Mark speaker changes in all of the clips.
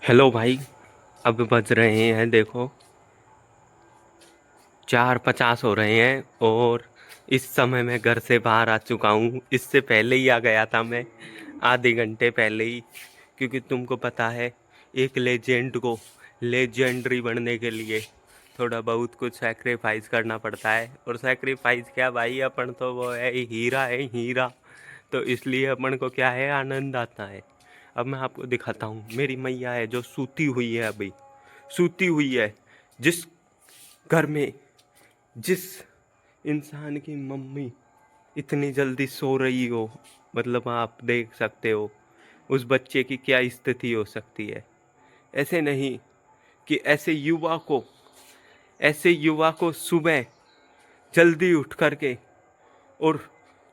Speaker 1: Hello भाई। अब बज रहे हैं देखो 4:50 हो रहे हैं और इस समय मैं घर से बाहर आ चुका हूँ। इससे पहले ही आ गया था मैं, आधे घंटे पहले ही। क्योंकि तुमको पता है एक लेजेंड को लेजेंडरी बनने के लिए थोड़ा बहुत कुछ सैक्रिफाइस करना पड़ता है। और सैक्रिफाइस क्या भाई, अपन तो वो है हीरा। तो इसलिए अपन को क्या है, आनंद आता है। अब मैं आपको दिखाता हूँ, मेरी मैया है जो सूती हुई है, अभी सूती हुई है। जिस घर में जिस इंसान की मम्मी इतनी जल्दी सो रही हो, मतलब आप देख सकते हो उस बच्चे की क्या स्थिति हो सकती है। ऐसे नहीं कि ऐसे युवा को सुबह जल्दी उठ करके और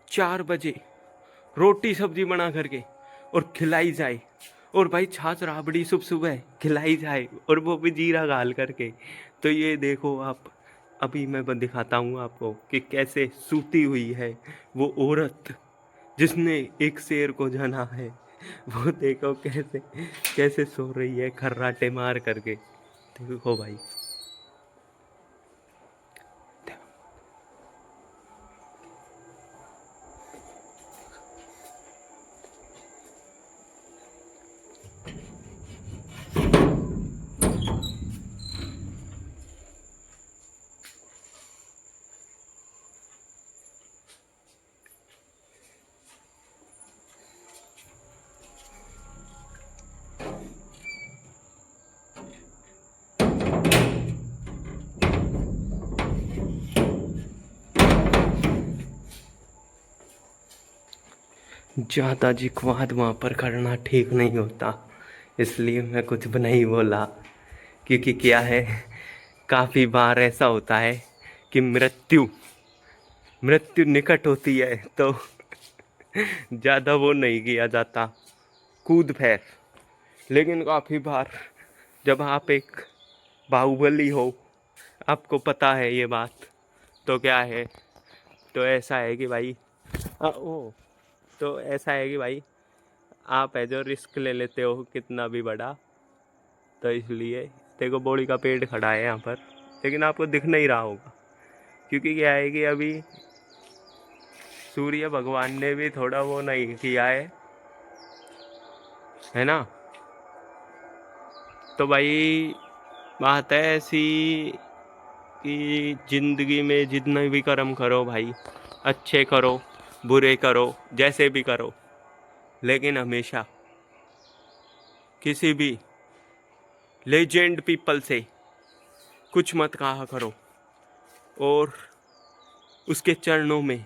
Speaker 1: 4 बजे रोटी सब्जी बना करके और खिलाई जाए, और भाई छाछ राबड़ी सुबह सुबह खिलाई जाए, और वो भी जीरा गाल करके। तो ये देखो आप, अभी मैं दिखाता हूँ आपको कि कैसे सूती हुई है वो औरत जिसने एक शेर को जना है। वो देखो कैसे कैसे सो रही है खर्राटे मार करके। देखो भाई। ज़्यादा जिक्वाद वहाँ पर करना ठीक नहीं होता, इसलिए मैं कुछ भी नहीं बोला। क्योंकि क्या है, काफ़ी बार ऐसा होता है कि मृत्यु मृत्यु निकट होती है, तो ज़्यादा वो नहीं किया जाता कूद फैर। लेकिन काफ़ी बार जब आप एक बाहुबली हो, आपको पता है ये बात, तो क्या है, तो ऐसा है कि भाई ओ तो ऐसा है कि भाई आप है जो रिस्क ले लेते हो कितना भी बड़ा। तो इसलिए देखो बॉडी का पेट खड़ा है यहाँ पर, लेकिन आपको दिख नहीं रहा होगा। क्योंकि क्या है कि अभी सूर्य भगवान ने भी थोड़ा वो नहीं किया है ना। तो भाई बात है ऐसी कि जिंदगी में जितने भी कर्म करो भाई, अच्छे करो बुरे करो जैसे भी करो, लेकिन हमेशा किसी भी लेजेंड पीपल से कुछ मत कहा करो, और उसके चरणों में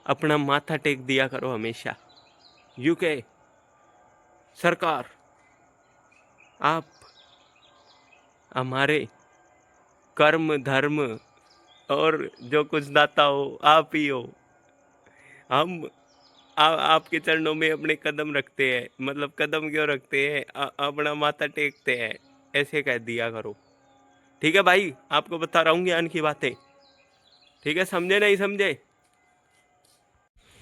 Speaker 1: अपना माथा टेक दिया करो हमेशा। यूके सरकार, आप हमारे कर्म धर्म और जो कुछ दाता हो आप ही हो। हम आपके चरणों में अपने कदम रखते हैं, मतलब कदम क्यों रखते हैं, अपना माथा टेकते हैं, ऐसे कह दिया करो। ठीक है भाई, आपको बता रहा हूँ ज्ञान की बातें। ठीक है, समझे नहीं समझे।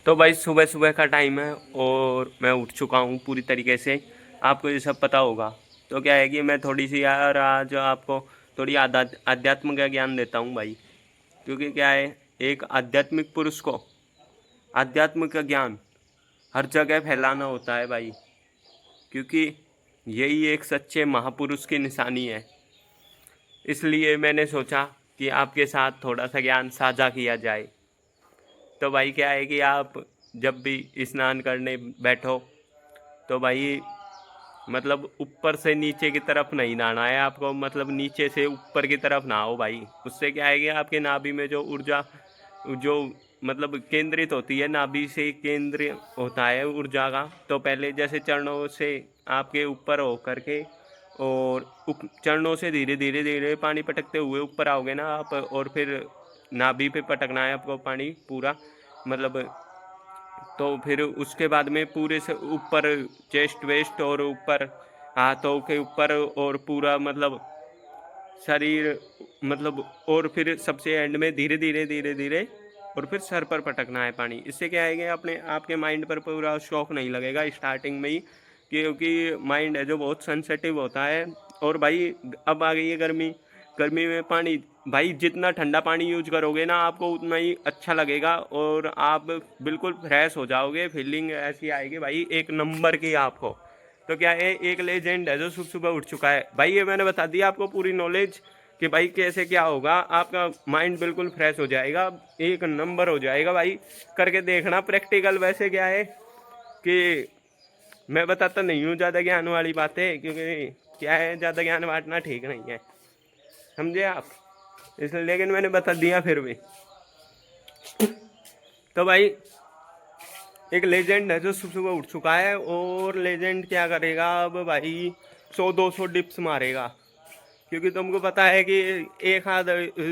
Speaker 1: तो भाई सुबह सुबह का टाइम है और मैं उठ चुका हूँ पूरी तरीके से, आपको ये सब पता होगा। तो क्या है कि मैं थोड़ी सी यार आज आपको थोड़ी आध्यात्म का ज्ञान देता हूँ भाई। क्योंकि क्या है, एक आध्यात्मिक पुरुष को आध्यात्म का ज्ञान हर जगह फैलाना होता है भाई। क्योंकि यही एक सच्चे महापुरुष की निशानी है। इसलिए मैंने सोचा कि आपके साथ थोड़ा सा ज्ञान साझा किया जाए। तो भाई क्या है कि आप जब भी स्नान करने बैठो तो भाई मतलब ऊपर से नीचे की तरफ नहीं नहाना है आपको, मतलब नीचे से ऊपर की तरफ नहाओ भाई। उससे क्या है कि आपके नाभि में जो ऊर्जा जो मतलब केंद्रित होती है, नाभि से केंद्र होता है ऊर्जा का। तो पहले जैसे चरणों से आपके ऊपर हो करके और चरणों से धीरे धीरे धीरे पानी पटकते हुए ऊपर आओगे ना आप, और फिर नाभि पे पटकना है आपको पानी पूरा, मतलब। तो फिर उसके बाद में पूरे से ऊपर चेस्ट वेस्ट और ऊपर हाथों के ऊपर और पूरा मतलब शरीर, मतलब। और फिर सबसे एंड में धीरे धीरे धीरे धीरे और फिर सर पर पटकना है पानी। इससे क्या है कि अपने आपके माइंड पर पूरा शॉक नहीं लगेगा स्टार्टिंग में ही क्योंकि माइंड है जो बहुत सेंसिटिव होता है। और भाई अब आ गई है गर्मी, गर्मी में पानी भाई जितना ठंडा पानी यूज करोगे ना आपको उतना ही अच्छा लगेगा और आप बिल्कुल फ्रेश हो जाओगे, फीलिंग ऐसी आएगी भाई एक नंबर की आपको। तो क्या है, एक लेजेंड है जो सुबह सुबह उठ चुका है भाई, ये मैंने बता दिया आपको पूरी नॉलेज कि भाई कैसे क्या होगा, आपका माइंड बिल्कुल फ्रेश हो जाएगा, एक नंबर हो जाएगा भाई। करके देखना प्रैक्टिकल। वैसे क्या है कि मैं बताता नहीं हूँ ज़्यादा ज्ञान वाली बातें, क्योंकि क्या है ज़्यादा ज्ञान बांटना ठीक नहीं है, समझे आप, इसलिए, लेकिन मैंने बता दिया फिर भी। तो भाई एक लेजेंड है जो सुबह सुबह उठ चुका है और लेजेंड क्या करेगा अब भाई, 100-200 डिप्स मारेगा। क्योंकि तुमको पता है कि एक हाथ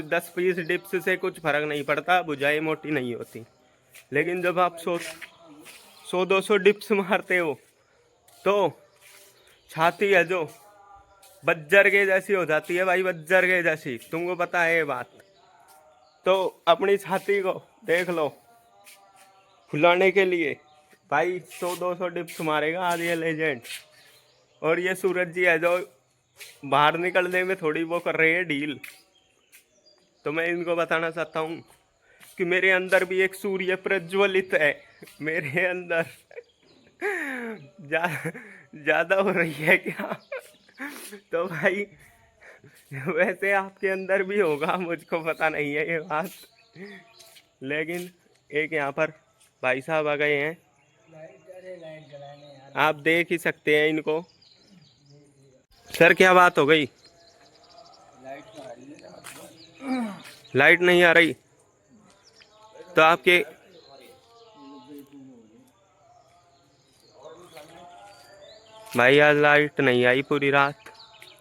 Speaker 1: 10-20 डिप्स से कुछ फर्क नहीं पड़ता, भुजाई मोटी नहीं होती। लेकिन जब आप 100-200 डिप्स मारते हो तो छाती है जो बज्जर के जैसी हो जाती है भाई, बज्जर के जैसी, तुमको पता है ये बात। तो अपनी छाती को देख लो फुलाने के लिए भाई 100-200 डिप्स मारेगा आज ये लेजेंड। और ये सूरज जी है जो बाहर निकलने में थोड़ी वो कर रही है डील। तो मैं इनको बताना चाहता हूँ कि मेरे अंदर भी एक सूर्य प्रज्वलित है, मेरे अंदर ज़्यादा हो रही है क्या? तो भाई वैसे आपके अंदर भी होगा, मुझको पता नहीं है ये बात, लेकिन एक यहाँ पर भाई साहब आ गए हैं, आप देख ही सकते हैं इनको। सर क्या बात हो गई? लाइट नहीं आ रही तो आपके भाई आज लाइट नहीं आई पूरी रात,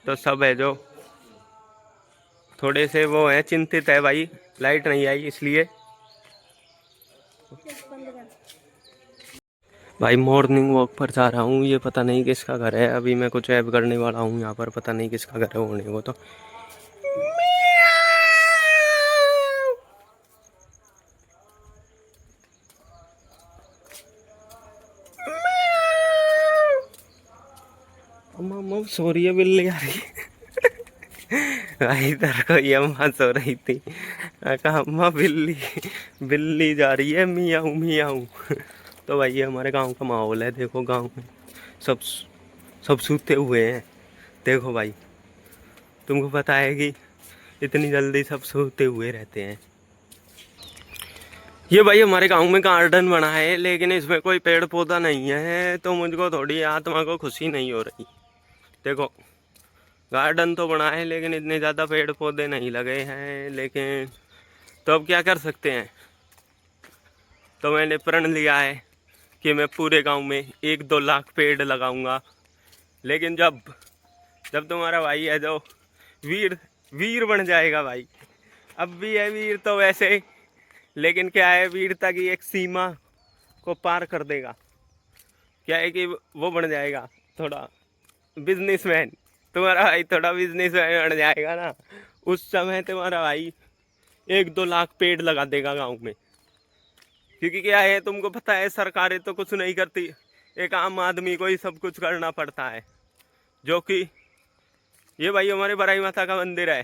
Speaker 1: तो सब है जो थोड़े से वो हैं, चिंतित है भाई, लाइट नहीं आई इसलिए। भाई मॉर्निंग वॉक पर जा रहा हूँ, ये पता नहीं किसका घर है, अभी मैं कुछ ऐप करने वाला हूँ यहाँ पर, पता नहीं किसका घर है होने को। तो अम्मा सो रही है बिल्ली आ रही भाई इधर को ये अम्मा सो रही थी, कहा अम्मा बिल्ली बिल्ली जा रही है मियाऊं मियाऊं। तो भाई ये हमारे गांव का माहौल है, देखो गांव में सब सब सूते हुए हैं। देखो भाई तुमको पता है कि इतनी जल्दी सब सोते हुए रहते हैं। ये भाई हमारे गांव में गार्डन बना है, लेकिन इसमें कोई पेड़ पौधा नहीं है, तो मुझको थोड़ी आत्मा को खुशी नहीं हो रही। देखो गार्डन तो बना है लेकिन इतने ज़्यादा पेड़ पौधे नहीं लगे हैं, लेकिन तो अब क्या कर सकते हैं। तो मैंने प्रण लिया है कि मैं पूरे गांव में 1-2 लाख पेड़ लगाऊंगा। लेकिन जब जब तुम्हारा भाई है जो वीर वीर बन जाएगा भाई, अब भी है वीर तो वैसे, लेकिन क्या है वीरता की एक सीमा को पार कर देगा। क्या है कि वो बन जाएगा थोड़ा बिजनेसमैन, तुम्हारा भाई थोड़ा बिजनेसमैन बन जाएगा ना, उस समय तुम्हारा भाई 1-2 लाख पेड़ लगा देगा गांव में। क्योंकि क्या है तुमको पता है सरकारें तो कुछ नहीं करती, एक आम आदमी को ही सब कुछ करना पड़ता है। जो कि ये भाई हमारे बराई माता का मंदिर है,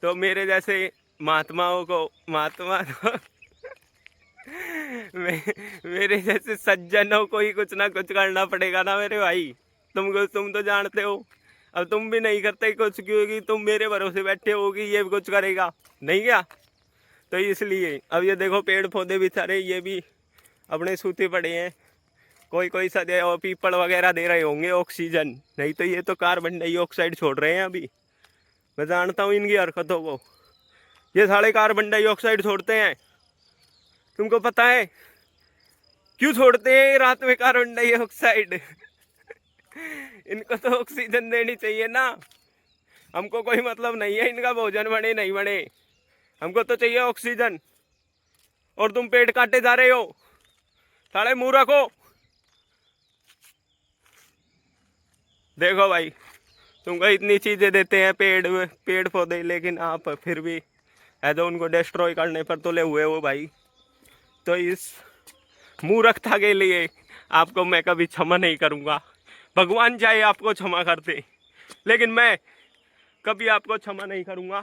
Speaker 1: तो मेरे जैसे महात्माओं को मेरे जैसे सज्जनों को ही कुछ ना कुछ करना पड़ेगा ना मेरे भाई। तुम तो जानते हो, अब तुम भी नहीं करते कुछ क्योंकि तुम मेरे भरोसे बैठे हो कि ये कुछ करेगा नहीं क्या। तो इसलिए अब ये देखो पेड़ पौधे बेचारे ये भी अपने सूते पड़े हैं, कोई सदे और पीपल वगैरह दे रहे होंगे ऑक्सीजन, नहीं तो ये तो कार्बन डाइऑक्साइड छोड़ रहे हैं। अभी मैं जानता हूँ इनकी हरकतों को, ये सारे कार्बन डाइऑक्साइड छोड़ते हैं। तुमको पता है क्यों छोड़ते हैं रात में कार्बन डाइऑक्साइड? इनको तो ऑक्सीजन देनी चाहिए ना, हमको कोई मतलब नहीं है इनका भोजन बने नहीं बने, हमको तो चाहिए ऑक्सीजन। और तुम पेड़ काटे जा रहे हो, साले मुंह रखो। देखो भाई तुमको इतनी चीजें देते हैं पेड़ पौधे, लेकिन आप फिर भी ऐसे उनको डिस्ट्रॉय करने पर तुले हुए हो भाई। तो इस मूर्खता के लिए आपको मैं कभी क्षमा नहीं करूँगा। भगवान चाहे आपको क्षमा कर दे, लेकिन मैं कभी आपको क्षमा नहीं करूँगा,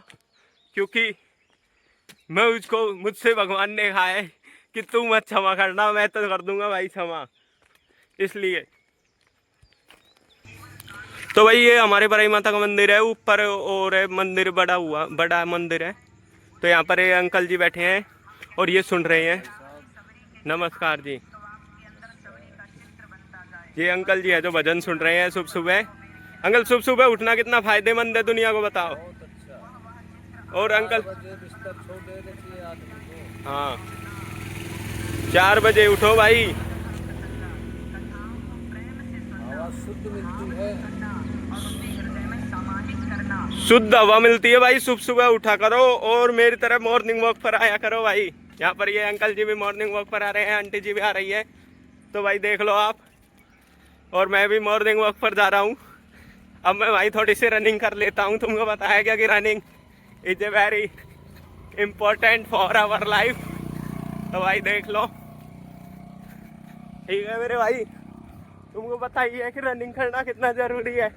Speaker 1: क्योंकि मैं उसको, मुझसे भगवान ने कहा है कि तू मत क्षमा करना, मैं तो कर दूंगा भाई क्षमा। इसलिए तो भाई ये हमारे बराई माता का मंदिर है ऊपर, और है मंदिर बड़ा मंदिर है। तो यहाँ पर ये अंकल जी बैठे हैं और ये सुन रहे हैं। नमस्कार जी। ये अंकल जी है जो भजन सुन रहे हैं सुबह सुबह। अंकल सुबह सुबह उठना कितना फायदेमंद है दुनिया को बताओ। और अंकल हाँ 4 बजे उठो भाई, शुद्ध मिलती है, शुद्ध हवा मिलती है भाई। सुबह सुबह उठा करो और मेरी तरह मॉर्निंग वॉक पर आया करो भाई। यहाँ पर ये अंकल जी भी मॉर्निंग वॉक पर आ रहे हैं, आंटी जी भी आ रही है, तो भाई देख लो आप। और मैं भी मॉर्निंग वॉक पर जा रहा हूँ। अब मैं भाई थोड़ी सी रनिंग कर लेता हूँ। तुमको बताया क्या कि running is a very important for our life. तो भाई देख लो, ठीक है मेरे भाई, तुमको बताइए कि रनिंग करना कितना जरूरी है।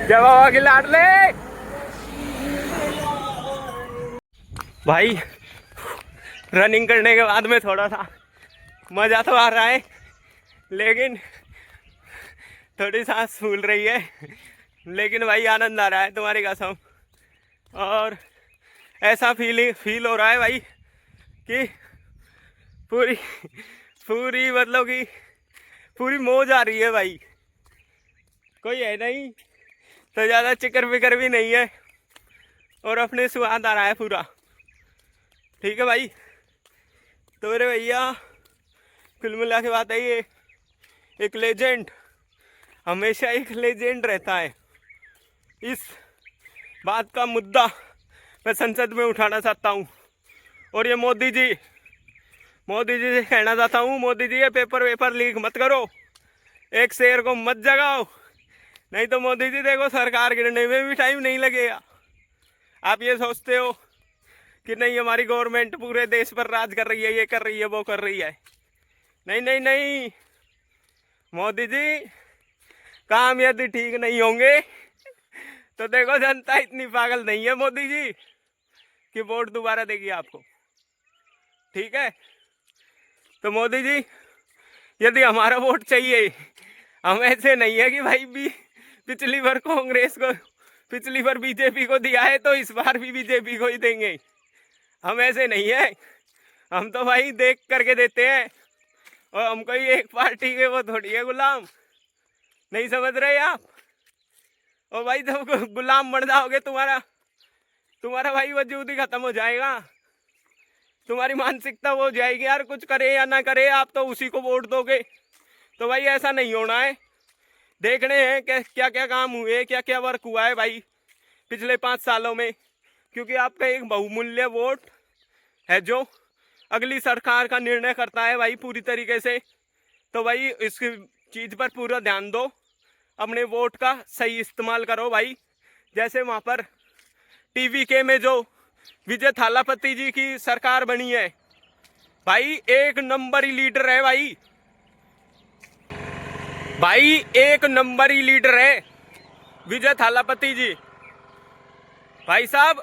Speaker 1: जय बाबा की लाडले भाई। रनिंग करने के बाद में थोड़ा सा मज़ा तो आ रहा है, लेकिन थोड़ी सांस फूल रही है, लेकिन भाई आनंद आ रहा है तुम्हारी कसम। और ऐसा फील हो रहा है भाई कि पूरी मतलब कि पूरी मौज आ रही है भाई। कोई है नहीं तो ज़्यादा चिकर फिकर भी नहीं है, और अपने स्वाद आ रहा है पूरा। ठीक है भाई। तो मेरे भैया कुल मिला के बात है, ये एक लेजेंड हमेशा एक लेजेंड रहता है। इस बात का मुद्दा मैं संसद में उठाना चाहता हूँ, और ये मोदी जी से कहना चाहता हूँ, मोदी जी ये पेपर लीक मत करो, एक शेर को मत जगाओ, नहीं तो मोदी जी देखो सरकार गिरने में भी टाइम नहीं लगेगा। आप ये सोचते हो कि नहीं हमारी गवर्नमेंट पूरे देश पर राज कर रही है, ये कर रही है, वो कर रही है। नहीं नहीं नहीं, मोदी जी काम यदि ठीक नहीं होंगे तो देखो जनता इतनी पागल नहीं है मोदी जी कि वोट दोबारा देगी आपको। ठीक है। तो मोदी जी यदि हमारा वोट चाहिए, हम ऐसे नहीं है कि भाई भी पिछली बार कांग्रेस को, पिछली बार बीजेपी को दिया है तो इस बार भी बीजेपी को ही देंगे। हम ऐसे नहीं है, हम तो भाई देख करके देते हैं, और हम कोई एक पार्टी के वो थोड़ी है गुलाम। नहीं समझ रहे आप? और भाई जब गुलाम बन जाओगे तुम्हारा भाई वजूद ही खत्म हो जाएगा, तुम्हारी मानसिकता वो हो जाएगी यार, कुछ करे या ना करे आप तो उसी को वोट दोगे। तो भाई ऐसा नहीं होना है। देखने हैं क्या क्या काम हुए, क्या क्या वर्क हुआ है भाई पिछले 5 सालों में, क्योंकि आपका एक बहुमूल्य वोट है जो अगली सरकार का निर्णय करता है भाई पूरी तरीके से। तो भाई इस चीज़ पर पूरा ध्यान दो, अपने वोट का सही इस्तेमाल करो भाई। जैसे वहाँ पर TVK में जो विजय थालापति जी की सरकार बनी है भाई, एक नंबर ही लीडर है भाई, एक नंबर ही लीडर है विजय थालापति जी। भाई साहब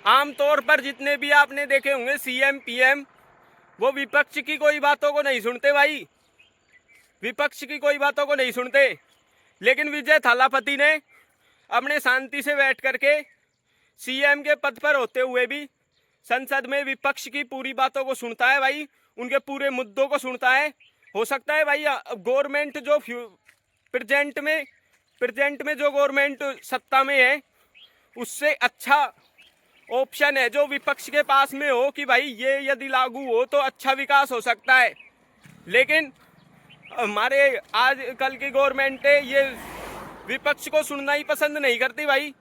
Speaker 1: आमतौर पर जितने भी आपने देखे होंगे CM PM, वो विपक्ष की कोई बातों को नहीं सुनते भाई, विपक्ष की कोई बातों को नहीं सुनते। लेकिन विजय थालापति ने अपने शांति से बैठ करके CM के पद पर होते हुए भी संसद में विपक्ष की पूरी बातों को सुनता है भाई, उनके पूरे मुद्दों को सुनता है। हो सकता है भाई गवर्नमेंट जो प्रेजेंट में जो गवर्नमेंट सत्ता में है उससे अच्छा ऑप्शन है जो विपक्ष के पास में हो कि भाई ये यदि लागू हो तो अच्छा विकास हो सकता है। लेकिन हमारे आज कल की गवर्नमेंट ये विपक्ष को सुनना ही पसंद नहीं करती भाई,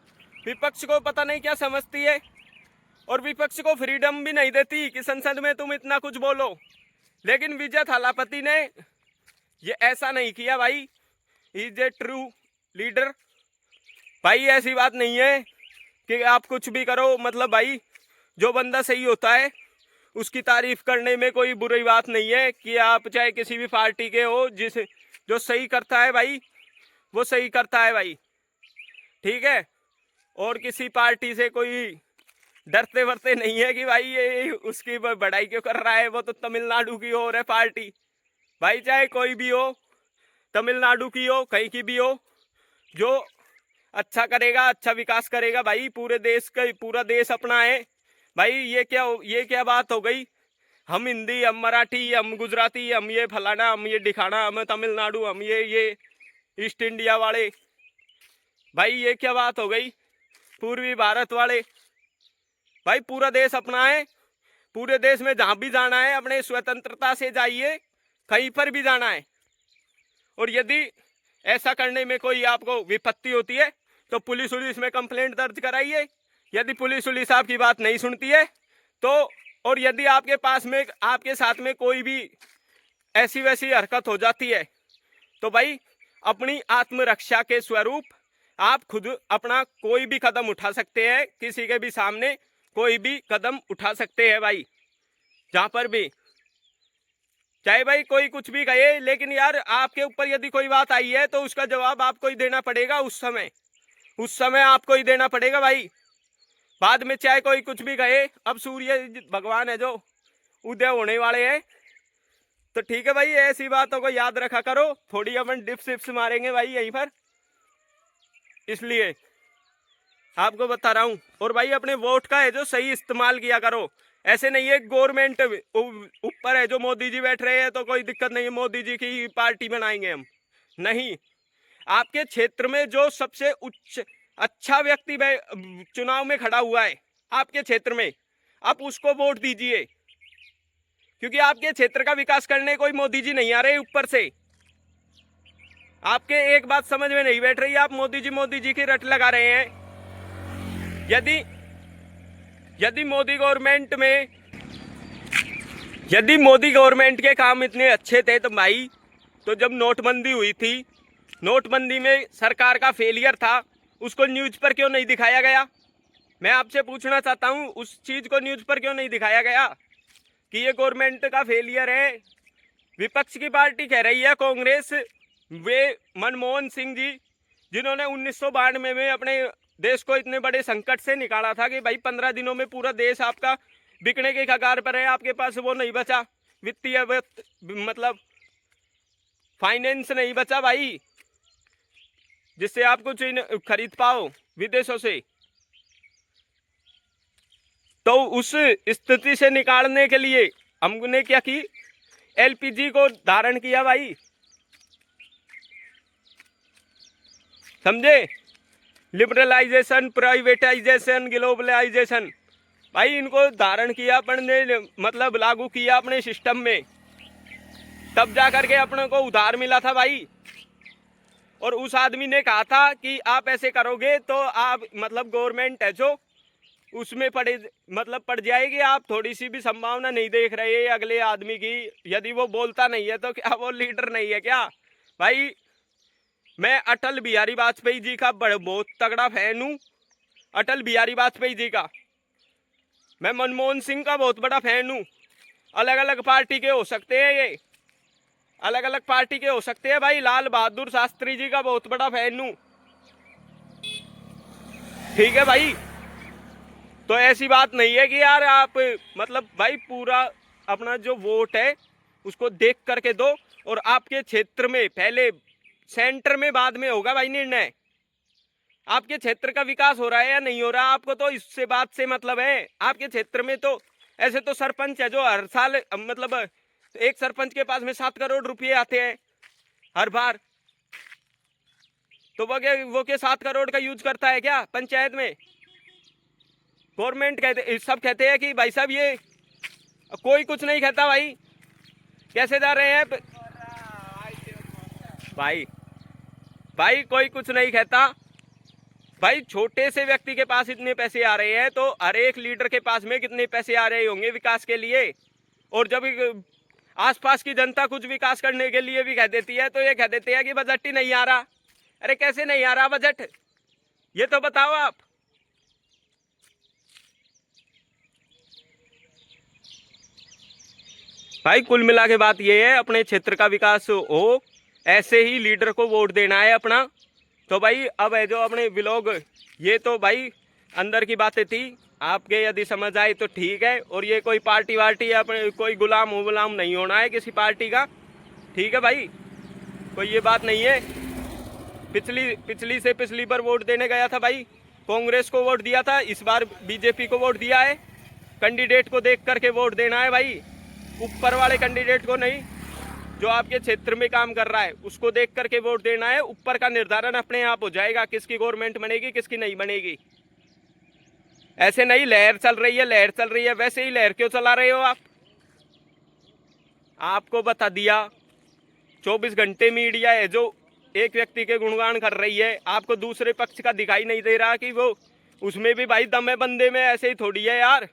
Speaker 1: विपक्ष को पता नहीं क्या समझती है, और विपक्ष को फ्रीडम भी नहीं देती कि संसद में तुम इतना कुछ बोलो। लेकिन विजय थालापति ने ये ऐसा नहीं किया भाई, इज ए ट्रू लीडर भाई। ऐसी बात नहीं है कि आप कुछ भी करो, मतलब भाई जो बंदा सही होता है उसकी तारीफ करने में कोई बुरी बात नहीं है कि आप चाहे किसी भी पार्टी के हो, जिस जो सही करता है भाई वो सही करता है भाई, ठीक है। और किसी पार्टी से कोई डरते वरते नहीं है कि भाई ये उसकी बढ़ाई क्यों कर रहा है, वो तो तमिलनाडु की और है पार्टी भाई, चाहे कोई भी हो, तमिलनाडु की हो, कहीं की भी हो, जो अच्छा करेगा, अच्छा विकास करेगा भाई, पूरे देश का, पूरा देश अपना है भाई। ये क्या बात हो गई, हम हिंदी, हम मराठी, हम गुजराती, हम ये फलाना, हम ये दिखाना, हम तमिलनाडु, हम ये ईस्ट इंडिया वाले, भाई ये क्या बात हो गई, पूर्वी भारत वाले। भाई पूरा देश अपना है, पूरे देश में जहां भी जाना है अपने स्वतंत्रता से जाइए, कहीं पर भी जाना है। और यदि ऐसा करने में कोई आपको विपत्ति होती है तो पुलिस में कंप्लेंट दर्ज कराइए। यदि पुलिस आपकी बात नहीं सुनती है तो, और यदि आपके पास में, आपके साथ में कोई भी ऐसी वैसी हरकत हो जाती है तो भाई अपनी आत्मरक्षा के स्वरूप आप खुद अपना कोई भी कदम उठा सकते हैं, किसी के भी सामने कोई भी कदम उठा सकते हैं भाई, जहां पर भी, चाहे भाई कोई कुछ भी कहे, लेकिन यार आपके ऊपर यदि कोई बात आई है तो उसका जवाब आपको ही देना पड़ेगा, उस समय आपको ही देना पड़ेगा भाई। बाद में चाहे कोई कुछ भी कहे, अब सूर्य भगवान है जो उदय होने वाले हैं, तो ठीक है भाई, ऐसी बातों को याद रखा करो। थोड़ी अपन डिप्स मारेंगे भाई यहीं पर, इसलिए आपको बता रहा हूं। और भाई अपने वोट का है जो सही इस्तेमाल किया करो, ऐसे नहीं है गवर्नमेंट ऊपर है जो मोदी जी बैठ रहे हैं तो कोई दिक्कत नहीं है, मोदी जी की पार्टी बनाएंगे हम, नहीं। आपके क्षेत्र में जो सबसे उच्च अच्छा व्यक्ति चुनाव में खड़ा हुआ है आपके क्षेत्र में, आप उसको वोट दीजिए, क्योंकि आपके क्षेत्र का विकास करने कोई मोदी जी नहीं आ रहे ऊपर से। आपके एक बात समझ में नहीं बैठ रही, आप मोदी जी की रट लगा रहे हैं। यदि मोदी गवर्नमेंट के काम इतने अच्छे थे तो भाई, तो जब नोटबंदी हुई थी, नोटबंदी में सरकार का फेलियर था, उसको न्यूज पर क्यों नहीं दिखाया गया? मैं आपसे पूछना चाहता हूं, उस चीज को न्यूज पर क्यों नहीं दिखाया गया कि ये गवर्नमेंट का फेलियर है? विपक्ष की पार्टी कह रही है कांग्रेस, वे मनमोहन सिंह जी जिन्होंने 1992 में अपने देश को इतने बड़े संकट से निकाला था कि भाई 15 दिनों में पूरा देश आपका बिकने के कगार पर है, आपके पास वो नहीं बचा, वित्तीय मतलब फाइनेंस नहीं बचा भाई, जिससे आप कुछ खरीद पाओ विदेशों से। तो उस स्थिति से निकालने के लिए हमने क्या की, एलपीजी को धारण किया भाई, समझे? लिबरलाइजेशन, प्राइवेटाइजेशन, ग्लोबलाइजेशन, भाई इनको धारण किया अपन ने, मतलब लागू किया अपने सिस्टम में, तब जाकर के अपने को उधार मिला था भाई। और उस आदमी ने कहा था कि आप ऐसे करोगे तो आप, मतलब गवर्नमेंट है जो उसमें पड़ जाएगी, आप थोड़ी सी भी संभावना नहीं देख रहे अगले आदमी की। यदि वो बोलता नहीं है तो क्या वो लीडर नहीं है क्या भाई? मैं अटल बिहारी वाजपेयी जी का बहुत तगड़ा फैन हूँ, अटल बिहारी वाजपेयी जी का। मैं मनमोहन सिंह का बहुत बड़ा फैन हूँ। अलग अलग पार्टी के हो सकते हैं, ये अलग अलग पार्टी के हो सकते हैं भाई। लाल बहादुर शास्त्री जी का बहुत बड़ा फैन हूँ, ठीक है भाई। तो ऐसी बात नहीं है कि यार आप, मतलब भाई पूरा अपना जो वोट है उसको देख करके दो, और आपके क्षेत्र में पहले, सेंटर में बाद में होगा भाई निर्णय, आपके क्षेत्र का विकास हो रहा है या नहीं हो रहा, आपको तो इससे बात से मतलब है। आपके क्षेत्र में तो ऐसे तो सरपंच है जो हर साल, मतलब एक सरपंच के पास में 7 करोड़ रुपये आते हैं हर बार, तो वो के 7 करोड़ का यूज करता है क्या पंचायत में? गवर्नमेंट कहते, सब कहते हैं कि भाई साहब ये, कोई कुछ नहीं कहता भाई, कैसे जा रहे हैं भाई कोई कुछ नहीं कहता भाई। छोटे से व्यक्ति के पास इतने पैसे आ रहे हैं तो हर एक लीडर के पास में कितने पैसे आ रहे होंगे विकास के लिए? और जब आसपास की जनता कुछ विकास करने के लिए भी कह देती है तो ये कह देते हैं कि बजट ही नहीं आ रहा। अरे कैसे नहीं आ रहा बजट, ये तो बताओ आप। भाई कुल मिला के बात ये है, अपने क्षेत्र का विकास हो, ऐसे ही लीडर को वोट देना है अपना। तो भाई अब है जो अपने व्लॉग, ये तो भाई अंदर की बातें थी, आपके यदि समझ आए तो ठीक है। और ये कोई पार्टी वार्टी या अपने कोई गुलाम नहीं होना है किसी पार्टी का, ठीक है भाई, कोई ये बात नहीं है। पिछली बार वोट देने गया था भाई, कांग्रेस को वोट दिया था, इस बार बीजेपी को वोट दिया है। कैंडिडेट को देख करके वोट देना है भाई, ऊपर वाले कैंडिडेट को नहीं। जो आपके क्षेत्र में काम कर रहा है उसको देख करके वोट देना है। ऊपर का निर्धारण अपने आप हो जाएगा, किसकी गवर्नमेंट बनेगी किसकी नहीं बनेगी। ऐसे नहीं लहर चल रही है, वैसे ही लहर क्यों चला रहे हो आप? आपको बता दिया, 24 घंटे मीडिया है जो एक व्यक्ति के गुणगान कर रही है, आपको दूसरे पक्ष का दिखाई नहीं दे रहा कि वो उसमें भी भाई दम है बंदे में, ऐसे ही थोड़ी है यार।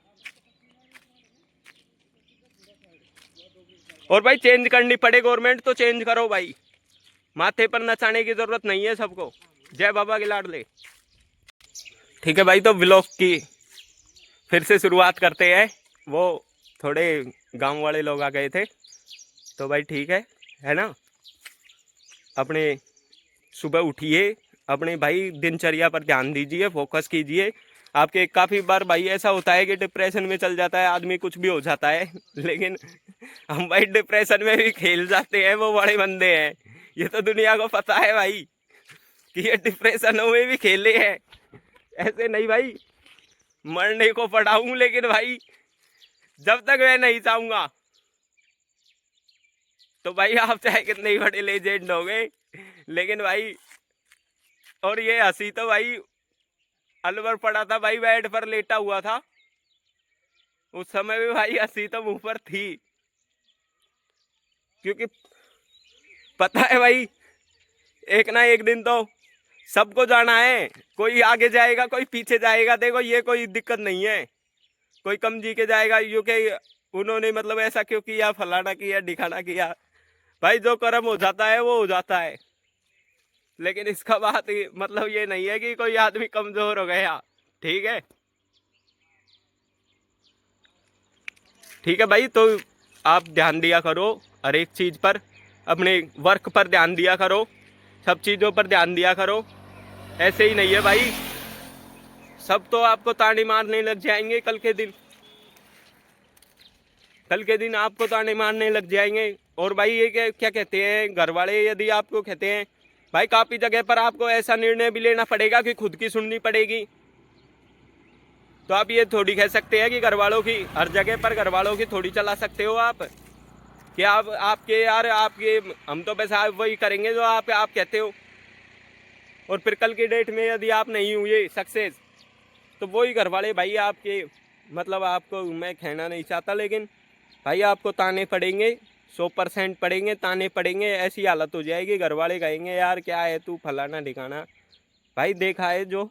Speaker 1: और भाई चेंज करनी पड़े गवर्नमेंट तो चेंज करो भाई, माथे पर नचाने की जरूरत नहीं है सबको। जय बाबा के लाडले। ठीक है भाई, तो व्लॉग की फिर से शुरुआत करते हैं। वो थोड़े गांव वाले लोग आ गए थे, तो भाई ठीक है ना। अपने सुबह उठिए, अपने भाई दिनचर्या पर ध्यान दीजिए, फोकस कीजिए। आपके काफ़ी बार भाई ऐसा होता है कि डिप्रेशन में चल जाता है आदमी, कुछ भी हो जाता है, लेकिन हम भाई डिप्रेशन में भी खेल जाते हैं, वो बड़े बंदे हैं। ये तो दुनिया को पता है भाई कि ये डिप्रेशनों में भी खेले हैं। ऐसे नहीं भाई मरने को पड़ा हूँ, लेकिन भाई जब तक मैं नहीं चाहूँगा तो भाई आप चाहे कितने ही बड़े लेजेंड हो गए, लेकिन भाई। और ये हंसी तो भाई अलवर पड़ा था भाई, बेड पर लेटा हुआ था, उस समय भी भाई हंसी तो मुंह पर थी, क्योंकि पता है भाई एक ना एक दिन तो सबको जाना है। कोई आगे जाएगा कोई पीछे जाएगा, देखो ये कोई दिक्कत नहीं है। कोई कम जी के जाएगा क्योंकि उन्होंने मतलब ऐसा क्यों किया, फलाना किया ढिकाना किया, भाई जो कर्म हो जाता है वो हो जाता है। लेकिन इसका बात मतलब ये नहीं है कि कोई आदमी कमजोर हो गया, ठीक है। ठीक है भाई, तो आप ध्यान दिया करो हर एक चीज़ पर, अपने वर्क पर ध्यान दिया करो, सब चीज़ों पर ध्यान दिया करो। ऐसे ही नहीं है भाई, सब तो आपको ताने मारने लग जाएंगे कल के दिन आपको ताने मारने लग जाएंगे। और भाई ये क्या कहते हैं घर वाले, यदि आपको कहते हैं भाई काफ़ी जगह पर आपको ऐसा निर्णय भी लेना पड़ेगा कि खुद की सुननी पड़ेगी। तो आप ये थोड़ी कह सकते हैं कि घर वालों की, हर जगह पर घर वालों की थोड़ी चला सकते हो आप, कि आपके यार आपके हम तो बस आप वही करेंगे जो आप कहते हो। और फिर कल की डेट में यदि आप नहीं हुए सक्सेस तो वही घर वाले भाई आपके, मतलब आपको मैं कहना नहीं चाहता, लेकिन भाई आपको ताने पड़ेंगे, 100% पड़ेंगे, ताने पड़ेंगे। ऐसी हालत हो जाएगी घर वाले कहेंगे यार क्या है तू फलाना ढिकाना। भाई देखा है जो,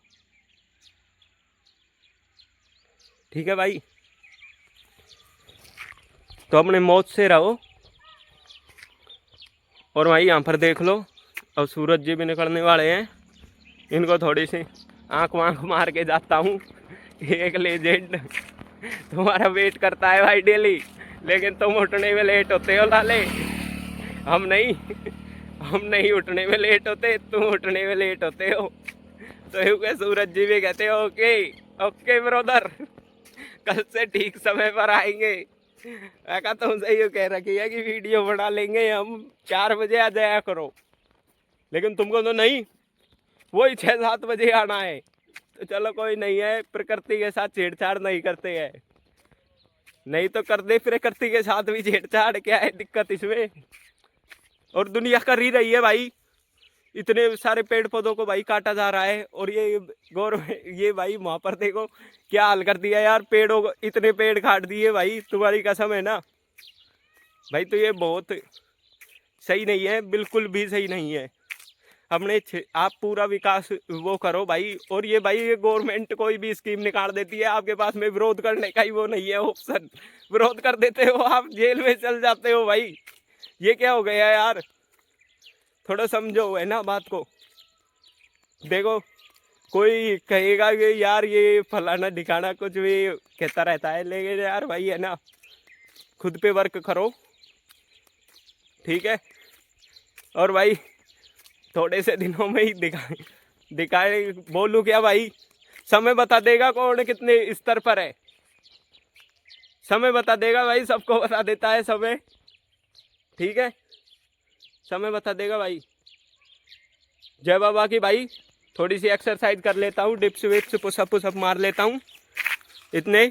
Speaker 1: ठीक है भाई। तो अपने मौत से रहो। और भाई यहाँ पर देख लो, अब सूरज जी भी निकलने वाले हैं, इनको थोड़ी सी आँख वाँख मार के जाता हूँ। एक लेजेंड तुम्हारा वेट करता है भाई डेली, लेकिन तुम उठने में लेट होते हो लाले, हम नहीं उठने में लेट होते, तुम उठने में लेट होते हो। तो क्योंकि सूरज जी भी कहते हो ओके ब्रदर, कल से ठीक समय पर आएंगे। मैं कहा तुमसे ये कह रखी है कि वीडियो बना लेंगे हम, 4 बजे आ जाया करो, लेकिन तुमको तो नहीं, वही 6-7 बजे आना है। तो चलो कोई नहीं है, प्रकृति के साथ छेड़छाड़ नहीं करते हैं, नहीं तो कर दे प्रकृति के साथ भी छेड़छाड़, क्या है दिक्कत इसमें। और दुनिया कर ही रही है भाई, इतने सारे पेड़ पौधों को भाई काटा जा रहा है। और ये गवर्नमेंट, ये भाई वहाँ पर देखो क्या हाल कर दिया यार, पेड़ों को इतने पेड़ काट दिए भाई, तुम्हारी कसम है ना भाई। तो ये बहुत सही नहीं है, बिल्कुल भी सही नहीं है। अपने आप पूरा विकास वो करो भाई। और ये भाई ये गवर्नमेंट कोई भी स्कीम निकाल देती है, आपके पास में विरोध करने का ही वो नहीं है ऑप्शन, विरोध कर देते हो आप, जेल में चल जाते हो भाई। ये क्या हो गया यार, थोड़ा समझो है ना बात को। देखो कोई कहेगा कि यार ये फलाना ढिकाना कुछ भी कहता रहता है, लेकिन यार भाई है ना, खुद पे वर्क करो, ठीक है। और भाई थोड़े से दिनों में ही दिखाए बोलूँ क्या भाई, समय बता देगा कौन कितने स्तर पर है। समय बता देगा भाई, सबको बता देता है समय। ठीक है, समय बता देगा भाई। जय बाबा की भाई, थोड़ी सी एक्सरसाइज कर लेता हूँ, डिप्स विप्स पुशअप मार लेता हूँ इतने।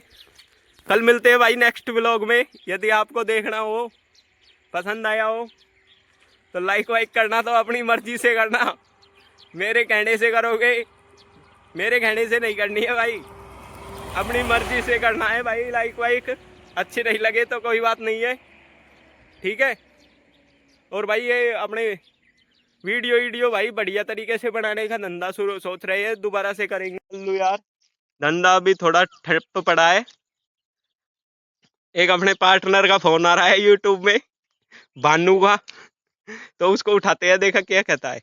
Speaker 1: कल मिलते हैं भाई नेक्स्ट व्लॉग में। यदि आपको देखना हो, पसंद आया हो तो लाइक वाइक करना तो अपनी मर्जी से करना, मेरे कहने से करोगे, मेरे कहने से नहीं करनी है भाई, अपनी मर्जी से करना है भाई। लाइक वाइक अच्छी नहीं लगे तो कोई बात नहीं है, ठीक है। और भाई ये अपने वीडियो भाई बढ़िया तरीके से बनाने का धंधा शुरू सोच रहे हैं, दोबारा से करेंगे यार। धंधा अभी थोड़ा ठप पड़ा है। एक अपने पार्टनर का फोन आ रहा है यूट्यूब में, भानु का, तो उसको उठाते हैं, देखा क्या कहता है।